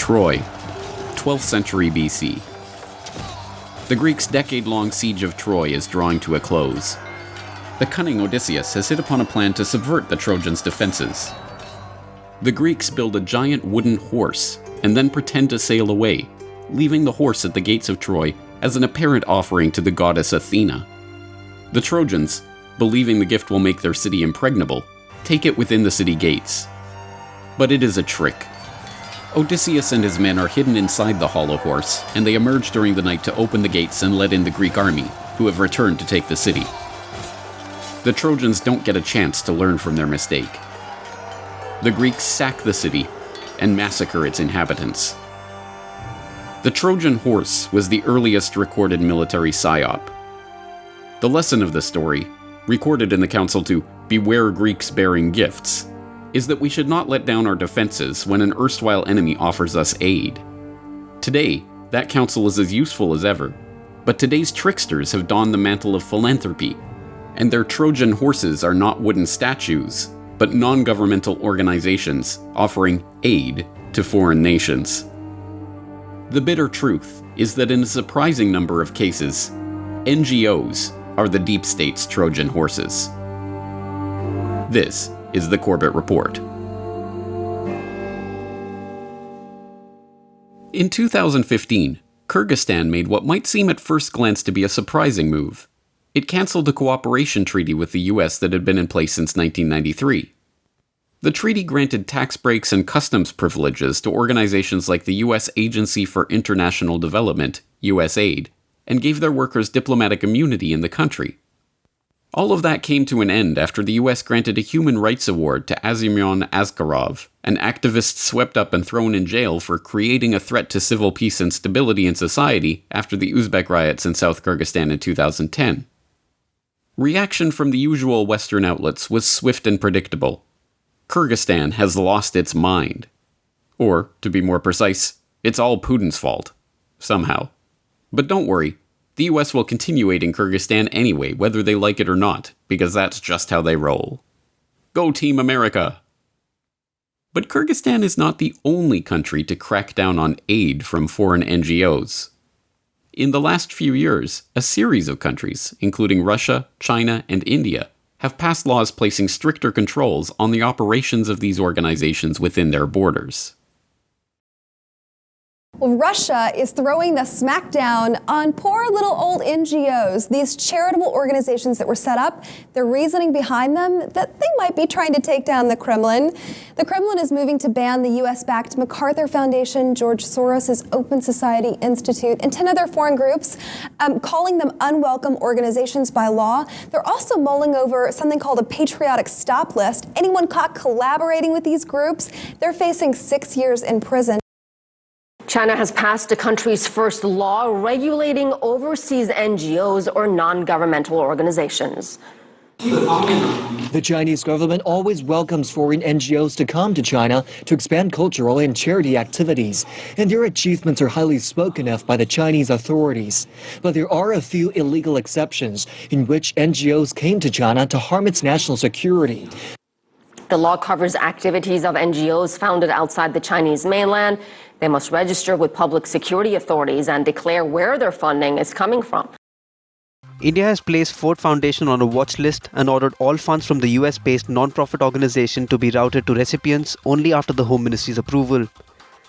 Troy, 12th century BC. The Greeks' decade-long siege of Troy is drawing to a close. The cunning Odysseus has hit upon a plan to subvert the Trojans' defenses. The Greeks build a giant wooden horse and then pretend to sail away, leaving the horse at the gates of Troy as an apparent offering to the goddess Athena. The Trojans, believing the gift will make their city impregnable, take it within the city gates. But it is a trick. Odysseus and his men are hidden inside the hollow horse, and they emerge during the night to open the gates and let in the Greek army, who have returned to take the city. The Trojans don't get a chance to learn from their mistake. The Greeks sack the city and massacre its inhabitants. The Trojan horse was the earliest recorded military psyop. The lesson of the story, recorded in the council to "Beware Greeks bearing gifts," is that we should not let down our defenses when an erstwhile enemy offers us aid. Today, that counsel is as useful as ever, but today's tricksters have donned the mantle of philanthropy, and their Trojan horses are not wooden statues, but non-governmental organizations offering aid to foreign nations. The bitter truth is that in a surprising number of cases, NGOs are the deep state's Trojan horses. This is the Corbett Report. In 2015, Kyrgyzstan made what might seem at first glance to be a surprising move. It canceled a cooperation treaty with the US that had been in place since 1993. The treaty granted tax breaks and customs privileges to organizations like the US Agency for International Development, USAID, and gave their workers diplomatic immunity in the country. All of that came to an end after the US granted a human rights award to Azimyan Askarov, an activist swept up and thrown in jail for creating a threat to civil peace and stability in society after the Uzbek riots in South Kyrgyzstan in 2010. Reaction from the usual Western outlets was swift and predictable. Kyrgyzstan has lost its mind. Or, to be more precise, it's all Putin's fault. Somehow. But don't worry. The US will continue aiding Kyrgyzstan anyway, whether they like it or not, because that's just how they roll. Go Team America! But Kyrgyzstan is not the only country to crack down on aid from foreign NGOs. In the last few years, a series of countries, including Russia, China, and India, have passed laws placing stricter controls on the operations of these organizations within their borders. Well, Russia is throwing the smackdown on poor little old NGOs, these charitable organizations that were set up. The reasoning behind them, that they might be trying to take down the Kremlin. The Kremlin is moving to ban the US-backed MacArthur Foundation, George Soros' Open Society Institute, and 10 other foreign groups, calling them unwelcome organizations by law. They're also mulling over something called a patriotic stop list. Anyone caught collaborating with these groups, they're facing 6 years in prison. China has passed the country's first law regulating overseas NGOs or non-governmental organizations. The Chinese government always welcomes foreign NGOs to come to China to expand cultural and charity activities, and their achievements are highly spoken of by the Chinese authorities. But there are a few illegal exceptions in which NGOs came to China to harm its national security. The law covers activities of NGOs founded outside the Chinese mainland. They must register with public security authorities and declare where their funding is coming from. India has placed Ford Foundation on a watch list and ordered all funds from the US-based non-profit organization to be routed to recipients only after the Home Ministry's approval.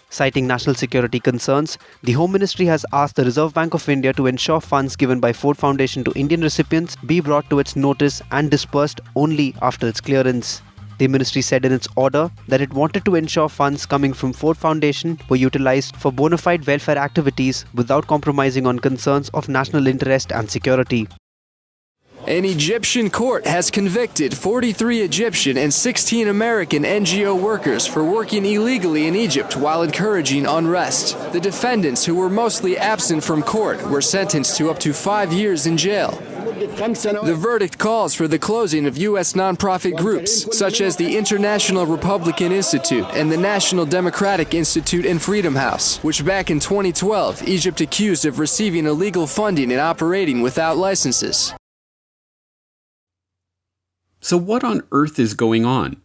Citing national security concerns, the Home Ministry has asked the Reserve Bank of India to ensure funds given by Ford Foundation to Indian recipients be brought to its notice and dispersed only after its clearance. The ministry said in its order that it wanted to ensure funds coming from Ford Foundation were utilized for bona fide welfare activities without compromising on concerns of national interest and security. An Egyptian court has convicted 43 Egyptian and 16 American NGO workers for working illegally in Egypt while encouraging unrest. The defendants, who were mostly absent from court, were sentenced to up to 5 years in jail. The verdict calls for the closing of U.S. nonprofit groups, such as the International Republican Institute and the National Democratic Institute and Freedom House, which back in 2012, Egypt accused of receiving illegal funding and operating without licenses. So what on earth is going on?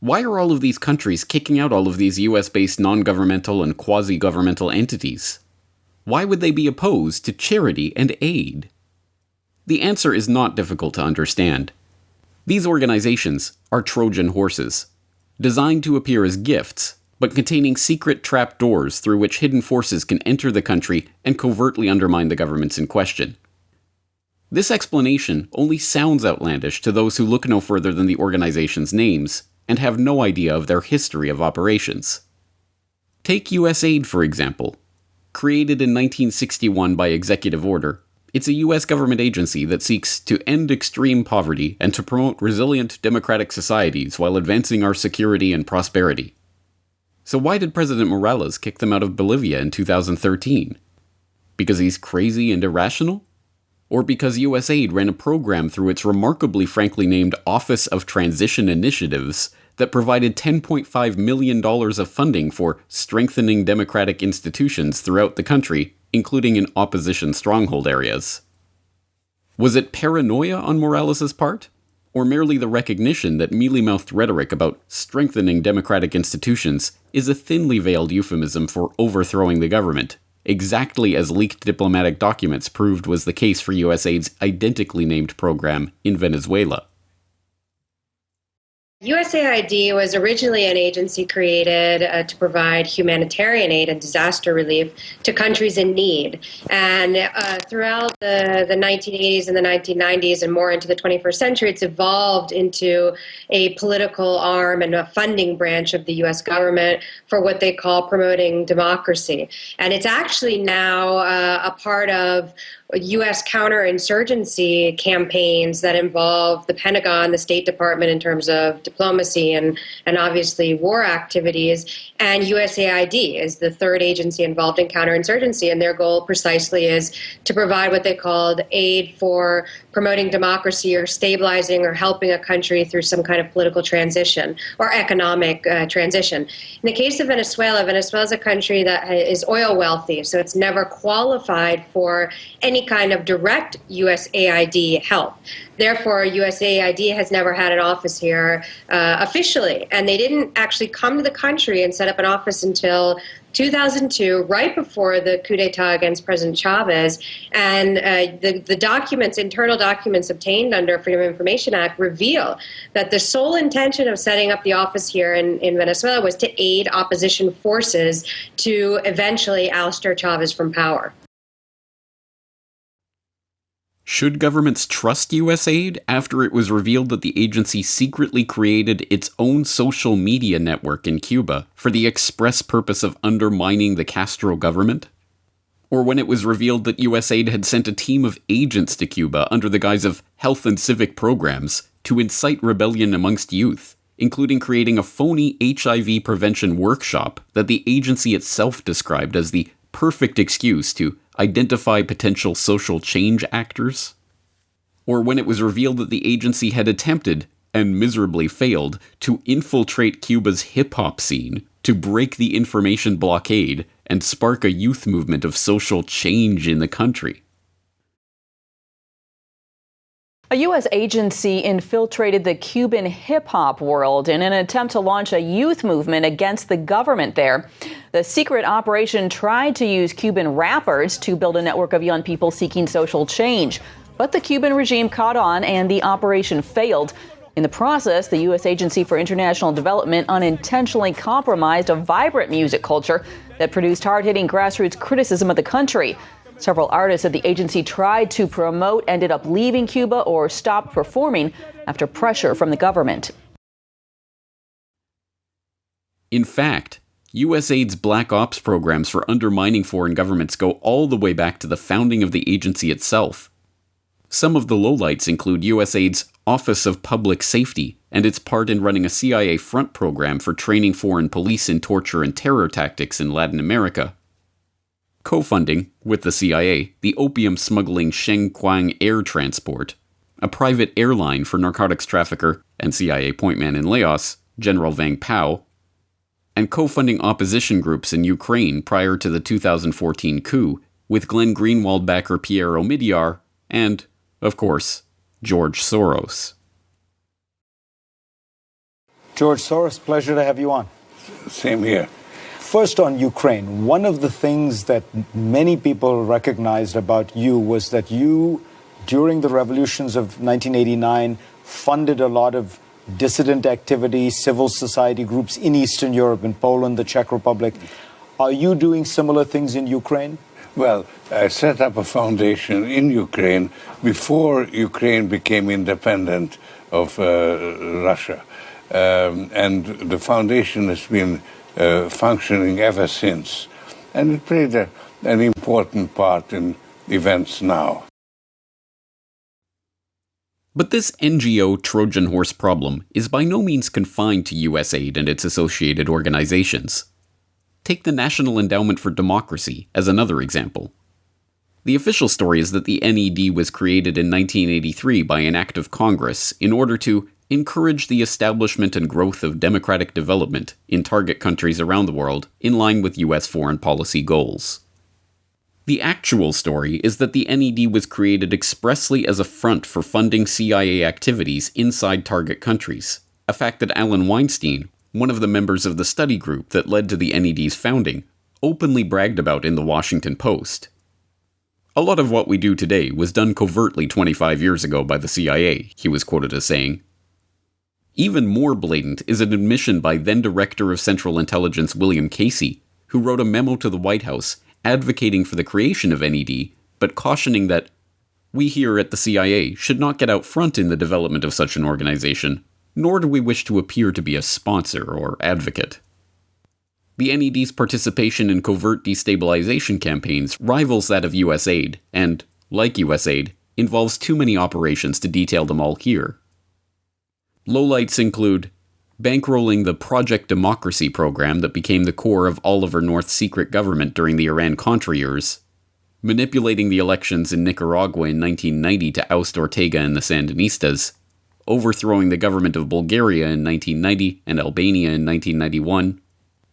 Why are all of these countries kicking out all of these US-based non-governmental and quasi-governmental entities? Why would they be opposed to charity and aid? The answer is not difficult to understand. These organizations are Trojan horses, designed to appear as gifts, but containing secret trap doors through which hidden forces can enter the country and covertly undermine the governments in question. This explanation only sounds outlandish to those who look no further than the organization's names and have no idea of their history of operations. Take USAID, for example. Created in 1961 by executive order, it's a US government agency that seeks to end extreme poverty and to promote resilient democratic societies while advancing our security and prosperity. So why did President Morales kick them out of Bolivia in 2013? Because he's crazy and irrational? Or because USAID ran a program through its remarkably frankly named Office of Transition Initiatives that provided $10.5 million of funding for strengthening democratic institutions throughout the country, including in opposition stronghold areas? Was it paranoia on Morales' part? Or merely the recognition that mealy-mouthed rhetoric about strengthening democratic institutions is a thinly veiled euphemism for overthrowing the government, exactly as leaked diplomatic documents proved was the case for USAID's identically named program in Venezuela? USAID was originally an agency created to provide humanitarian aid and disaster relief to countries in need. And throughout the 1980s and the 1990s and more into the 21st century, it's evolved into a political arm and a funding branch of the U.S. government for what they call promoting democracy. And it's actually now a part of U.S. counterinsurgency campaigns that involve the Pentagon, the State Department in terms of diplomacy and obviously war activities, and USAID is the third agency involved in counterinsurgency, and their goal precisely is to provide what they called aid for promoting democracy or stabilizing or helping a country through some kind of political transition or economic transition. In the case of Venezuela, Venezuela is a country that is oil wealthy, so it's never qualified for any kind of direct USAID help. Therefore, USAID has never had an office here officially, and they didn't actually come to the country and set up an office until 2002, right before the coup d'etat against President Chavez. And the documents, internal documents obtained under Freedom of Information Act reveal that the sole intention of setting up the office here in Venezuela was to aid opposition forces to eventually oust Chavez from power. Should governments trust USAID after it was revealed that the agency secretly created its own social media network in Cuba for the express purpose of undermining the Castro government? Or when it was revealed that USAID had sent a team of agents to Cuba under the guise of health and civic programs to incite rebellion amongst youth, including creating a phony HIV prevention workshop that the agency itself described as the perfect excuse to identify potential social change actors? Or when it was revealed that the agency had attempted, and miserably failed, to infiltrate Cuba's hip-hop scene, to break the information blockade, and spark a youth movement of social change in the country? A U.S. agency infiltrated the Cuban hip-hop world in an attempt to launch a youth movement against the government there. The secret operation tried to use Cuban rappers to build a network of young people seeking social change. But the Cuban regime caught on and the operation failed. In the process, the U.S. Agency for International Development unintentionally compromised a vibrant music culture that produced hard-hitting grassroots criticism of the country. Several artists that the agency tried to promote ended up leaving Cuba or stopped performing after pressure from the government. In fact, USAID's Black Ops programs for undermining foreign governments go all the way back to the founding of the agency itself. Some of the lowlights include USAID's Office of Public Safety and its part in running a CIA front program for training foreign police in torture and terror tactics in Latin America, co-funding, with the CIA, the opium-smuggling Shengquang Air Transport, a private airline for narcotics trafficker and CIA point man in Laos, General Vang Pao, and co-funding opposition groups in Ukraine prior to the 2014 coup, with Glenn Greenwald backer Pierre Omidyar, and, of course, George Soros. George Soros, pleasure to have you on. Same here. First on Ukraine, one of the things that many people recognized about you was that you, during the revolutions of 1989, funded a lot of dissident activity, civil society groups in Eastern Europe, in Poland, the Czech Republic. Are you doing similar things in Ukraine? Well, I set up a foundation in Ukraine before Ukraine became independent of Russia. And the foundation has been functioning ever since. And it played an important part in events now. But this NGO Trojan horse problem is by no means confined to USAID and its associated organizations. Take the National Endowment for Democracy as another example. The official story is that the NED was created in 1983 by an act of Congress in order to encourage the establishment and growth of democratic development in target countries around the world in line with US foreign policy goals. The actual story is that the NED was created expressly as a front for funding CIA activities inside target countries, a fact that Alan Weinstein, one of the members of the study group that led to the NED's founding, openly bragged about in the Washington Post. A lot of what we do today was done covertly 25 years ago by the CIA, he was quoted as saying. Even more blatant is an admission by then-Director of Central Intelligence William Casey, who wrote a memo to the White House advocating for the creation of NED, but cautioning that we here at the CIA should not get out front in the development of such an organization, nor do we wish to appear to be a sponsor or advocate. The NED's participation in covert destabilization campaigns rivals that of USAID, and, like USAID, involves too many operations to detail them all here. Lowlights include bankrolling the Project Democracy program that became the core of Oliver North's secret government during the Iran-Contra years, manipulating the elections in Nicaragua in 1990 to oust Ortega and the Sandinistas, overthrowing the government of Bulgaria in 1990 and Albania in 1991,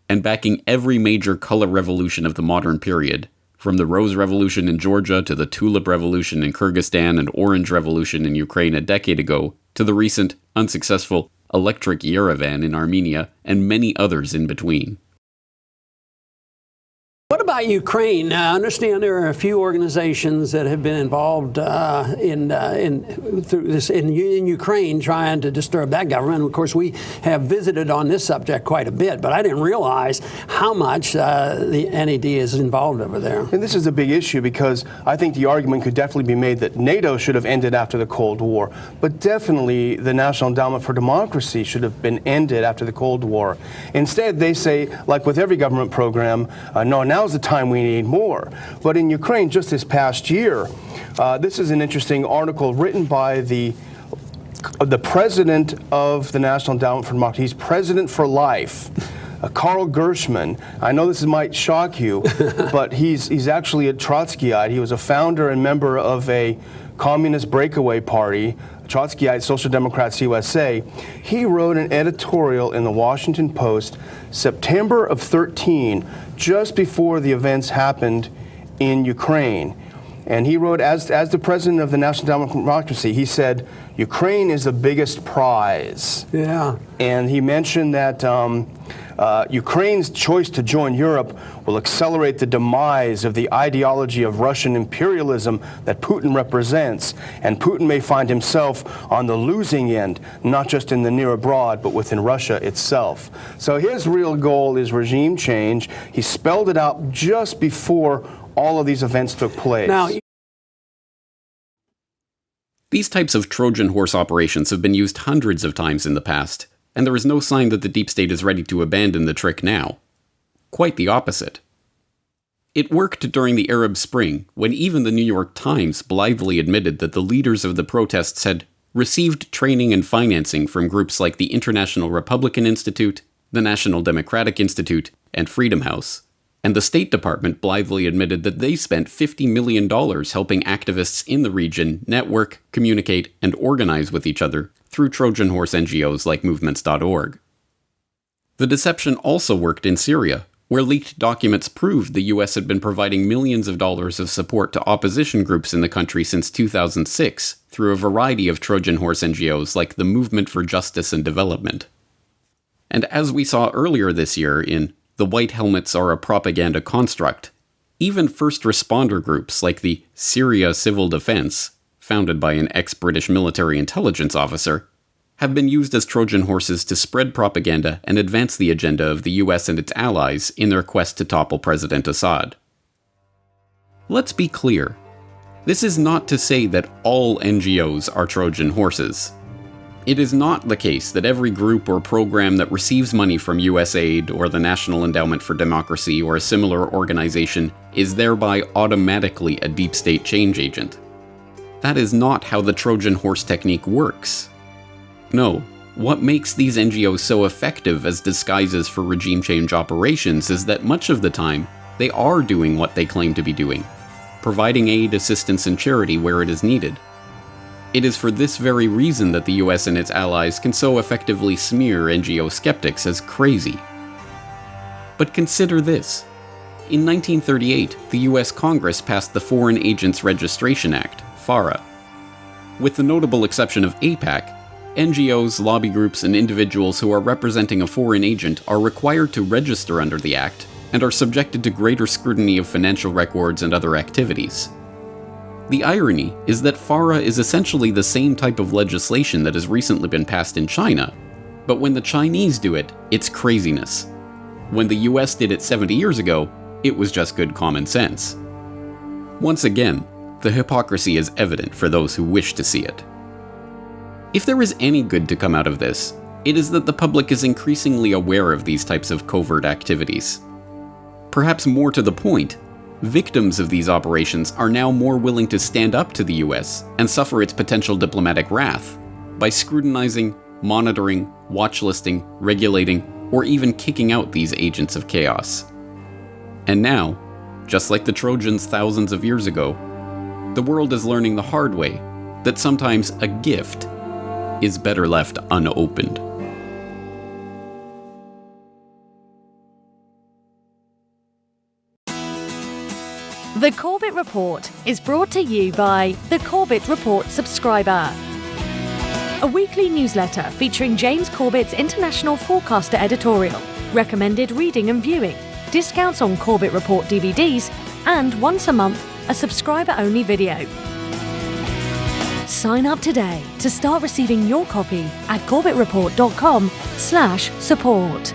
and backing every major color revolution of the modern period, from the Rose Revolution in Georgia to the Tulip Revolution in Kyrgyzstan and Orange Revolution in Ukraine a decade ago, to the recent, unsuccessful Electric Yerevan in Armenia, and many others in between. What about Ukraine? I understand there are a few organizations that have been involved in Ukraine trying to disturb that government. Of course, we have visited on this subject quite a bit, but I didn't realize how much the NED is involved over there. And this is a big issue because I think the argument could definitely be made that NATO should have ended after the Cold War, but definitely the National Endowment for Democracy should have been ended after the Cold War. Instead, they say, like with every government program, no, now's the time we need more. But in Ukraine, just this past year, this is an interesting article written by the president of the National Endowment for Democracy. He's president for life. Karl Gershman. I know this might shock you, but he's actually a Trotskyite. He was a founder and member of a communist breakaway party, Trotskyite Social Democrats USA. He wrote an editorial in the Washington Post, September of 13, just before the events happened in Ukraine. And he wrote, as the president of the National Endowment for Democracy, he said, Ukraine is the biggest prize. Yeah. And he mentioned that Ukraine's choice to join Europe will accelerate the demise of the ideology of Russian imperialism that Putin represents, and Putin may find himself on the losing end, not just in the near abroad, but within Russia itself. So his real goal is regime change. He spelled it out just before all of these events took place. Now, these types of Trojan horse operations have been used hundreds of times in the past, and there is no sign that the deep state is ready to abandon the trick now. Quite the opposite. It worked during the Arab Spring, when even the New York Times blithely admitted that the leaders of the protests had received training and financing from groups like the International Republican Institute, the National Democratic Institute, and Freedom House. And the State Department blithely admitted that they spent $50 million helping activists in the region network, communicate, and organize with each other through Trojan horse NGOs like movements.org. The deception also worked in Syria, where leaked documents proved the US had been providing millions of dollars of support to opposition groups in the country since 2006 through a variety of Trojan horse NGOs like the Movement for Justice and Development. And as we saw earlier this year in The White Helmets Are a Propaganda Construct, even first responder groups like the Syria Civil Defense, founded by an ex-British military intelligence officer, have been used as Trojan horses to spread propaganda and advance the agenda of the US and its allies in their quest to topple President Assad. Let's be clear. This is not to say that all NGOs are Trojan horses. It is not the case that every group or program that receives money from USAID or the National Endowment for Democracy or a similar organization is thereby automatically a deep state change agent. That is not how the Trojan horse technique works. No, what makes these NGOs so effective as disguises for regime change operations is that much of the time, they are doing what they claim to be doing, providing aid, assistance, and charity where it is needed. It is for this very reason that the US and its allies can so effectively smear NGO skeptics as crazy. But consider this. In 1938, the US Congress passed the Foreign Agents Registration Act, Farah. With the notable exception of AIPAC, NGOs, lobby groups, and individuals who are representing a foreign agent are required to register under the Act and are subjected to greater scrutiny of financial records and other activities. The irony is that FARA is essentially the same type of legislation that has recently been passed in China, but when the Chinese do it, it's craziness. When the US did it 70 years ago, it was just good common sense. Once again, the hypocrisy is evident for those who wish to see it. If there is any good to come out of this, it is that the public is increasingly aware of these types of covert activities. Perhaps more to the point, victims of these operations are now more willing to stand up to the US and suffer its potential diplomatic wrath by scrutinizing, monitoring, watchlisting, regulating, or even kicking out these agents of chaos. And now, just like the Trojans thousands of years ago, the world is learning the hard way that sometimes a gift is better left unopened. The Corbett Report is brought to you by the Corbett Report subscriber, a weekly newsletter featuring James Corbett's International Forecaster editorial, recommended reading and viewing, discounts on Corbett Report DVDs, and once a month, a subscriber-only video. Sign up today to start receiving your copy at corbettreport.com/support.